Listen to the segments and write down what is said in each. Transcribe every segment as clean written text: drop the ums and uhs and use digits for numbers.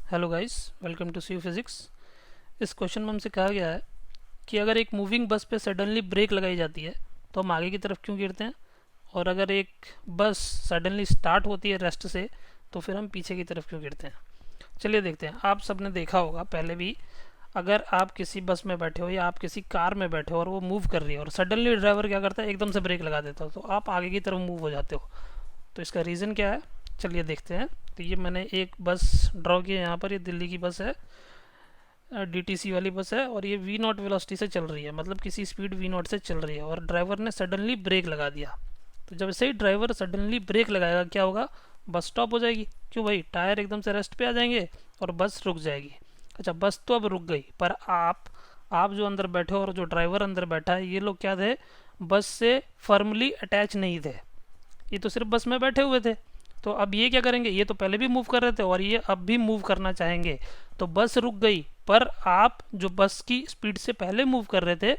Hello guys, welcome to C physics. इस question में हमसे कहा गया है कि अगर एक मूविंग बस पे सडनली ब्रेक लगाई जाती है तो हम आगे की तरफ क्यों गिरते हैं, और अगर एक बस सडनली स्टार्ट होती है रेस्ट से तो फिर हम पीछे की तरफ क्यों गिरते हैं। चलिए देखते हैं। आप सबने देखा होगा पहले भी, अगर आप किसी बस में बैठे हो या आप किसी कार में बैठे हो और वो मूव कर रही है और सडनली ड्राइवर क्या करता है, एकदम से ब्रेक लगा देता है, तो आप आगे की तरफ मूव हो जाते हो। तो इसका रीज़न क्या है, चलिए देखते हैं। तो ये मैंने एक बस ड्रॉ की है यहाँ पर। ये दिल्ली की बस है, डीटीसी वाली बस है, और ये वी नॉट वेलोसिटी से चल रही है, मतलब किसी स्पीड वी नॉट से चल रही है, और ड्राइवर ने सडनली ब्रेक लगा दिया। तो जब से ही ड्राइवर सडनली ब्रेक लगाएगा क्या होगा, बस स्टॉप हो जाएगी। क्यों भाई, टायर एकदम से रेस्ट पे आ जाएंगे और बस रुक जाएगी। अच्छा, बस तो अब रुक गई, पर आप जो अंदर बैठे हो और जो ड्राइवर अंदर बैठा है, ये लोग क्या थे, बस से फर्मली अटैच नहीं थे। ये तो सिर्फ बस में बैठे हुए थे। तो अब ये क्या करेंगे, ये तो पहले भी मूव कर रहे थे और ये अब भी मूव करना चाहेंगे। तो बस रुक गई, पर आप जो बस की स्पीड से पहले मूव कर रहे थे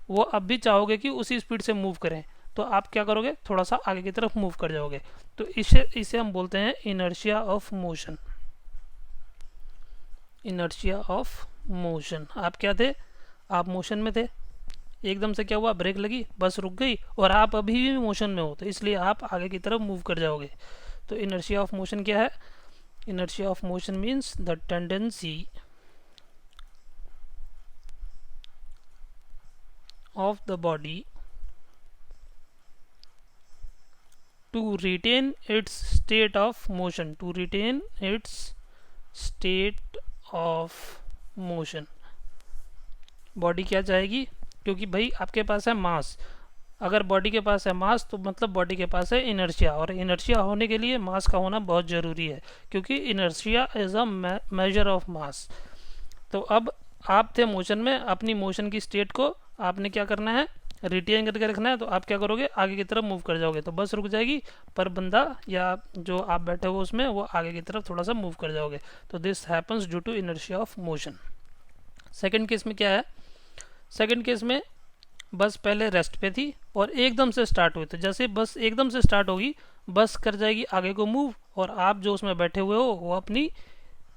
वो अब भी चाहोगे कि उसी स्पीड से मूव करें। तो आप क्या करोगे, थोड़ा सा आगे की तरफ मूव कर जाओगे। तो इसे हम बोलते हैं inertia of motion. Inertia of motion. आप क्या थे, आप मोशन में थे, एकदम से क्या हुआ, ब्रेक लगी, बस रुक गई, और आप अभी भी मोशन में हो, तो इसलिए आप आगे की तरफ मूव कर जाओगे। तो इनर्शिया ऑफ मोशन क्या है, inertia of motion means the tendency of the body to retain its state of motion, to retain its state of motion। Body क्या चाहेगी, क्योंकि भाई आपके पास है मास, अगर बॉडी के पास है मास तो मतलब बॉडी के पास है इनर्शिया, और इनर्शिया होने के लिए मास का होना बहुत ज़रूरी है, क्योंकि inertia is a measure of mass. तो अब आप थे मोशन में, अपनी मोशन की स्टेट को आपने क्या करना है, रिटेन करके रखना है। तो आप क्या करोगे, आगे की तरफ मूव कर जाओगे, तो बस रुक जाएगी, पर बंदा या जो आप बैठे हो उसमें वो आगे की तरफ थोड़ा सा मूव कर जाओगे। तो this happens due to inertia of motion. Second case में क्या है, सेकेंड केस में बस पहले रेस्ट पे थी और एकदम से स्टार्ट हुई, तो जैसे बस एकदम से स्टार्ट होगी बस कर जाएगी आगे को मूव, और आप जो उसमें बैठे हुए हो वो अपनी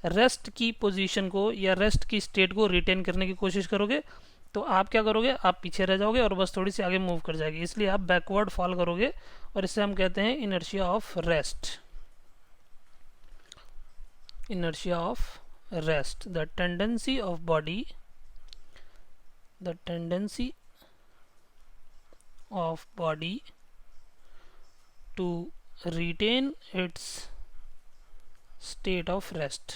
रेस्ट की पोजीशन को या रेस्ट की स्टेट को रिटेन करने की कोशिश करोगे। तो आप क्या करोगे, आप पीछे रह जाओगे और बस थोड़ी सी आगे मूव कर जाएगी, इसलिए आप बैकवर्ड फॉल करोगे, और इसे हम कहते हैं inertia of rest. Inertia of rest, the tendency of body, the tendency of body to retain its state of rest,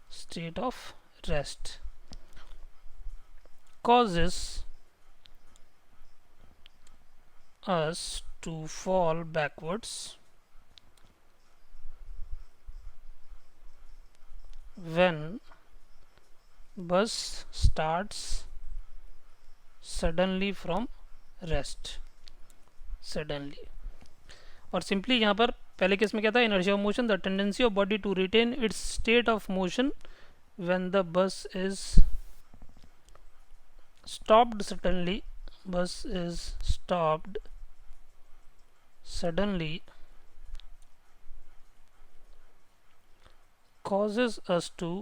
state of rest causes us to fall backwards when bus starts suddenly from rest, suddenly. और simply यहाँ पर पहले case में क्या था, inertia of motion, the tendency of body to retain its state of motion when the bus is stopped suddenly, bus is stopped suddenly causes us to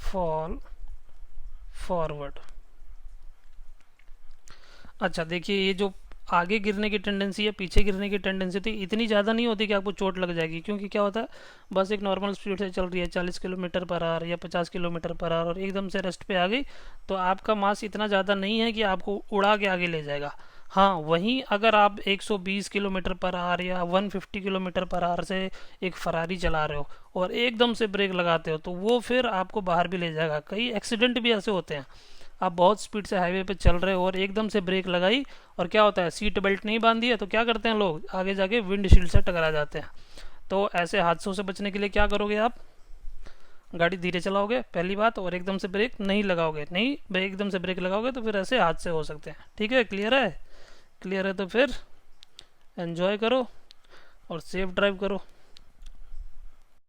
fall forward। अच्छा देखिए, ये जो आगे गिरने की टेंडेंसी है, पीछे गिरने की टेंडेंसी थी, इतनी ज़्यादा नहीं होती कि आपको चोट लग जाएगी, क्योंकि क्या होता है, बस एक नॉर्मल स्पीड से चल रही है 40 किलोमीटर पर आवर या 50 किलोमीटर पर आवर, और एकदम से रेस्ट पे आ गई, तो आपका मास इतना ज़्यादा नहीं है कि आपको उड़ा के आगे ले जाएगा। हाँ, वहीं अगर आप 120 किलोमीटर पर आवर या 150 किलोमीटर पर आवर से एक फरारी चला रहे हो और एकदम से ब्रेक लगाते हो, तो वो फिर आपको बाहर भी ले जाएगा। कई एक्सीडेंट भी ऐसे होते हैं, आप बहुत स्पीड से हाईवे पे चल रहे हो और एकदम से ब्रेक लगाई, और क्या होता है, सीट बेल्ट नहीं बांधी है, तो क्या करते हैं लोग, आगे जाके विंडशील्ड से टकरा जाते हैं। तो ऐसे हादसों से बचने के लिए क्या करोगे, आप गाड़ी धीरे चलाओगे पहली बात, और एकदम से ब्रेक नहीं लगाओगे, नहीं एकदम से ब्रेक लगाओगे तो फिर ऐसे हादसे हो सकते हैं। ठीक है, क्लियर है, क्लियर है, तो फिर एंजॉय करो और सेफ ड्राइव करो।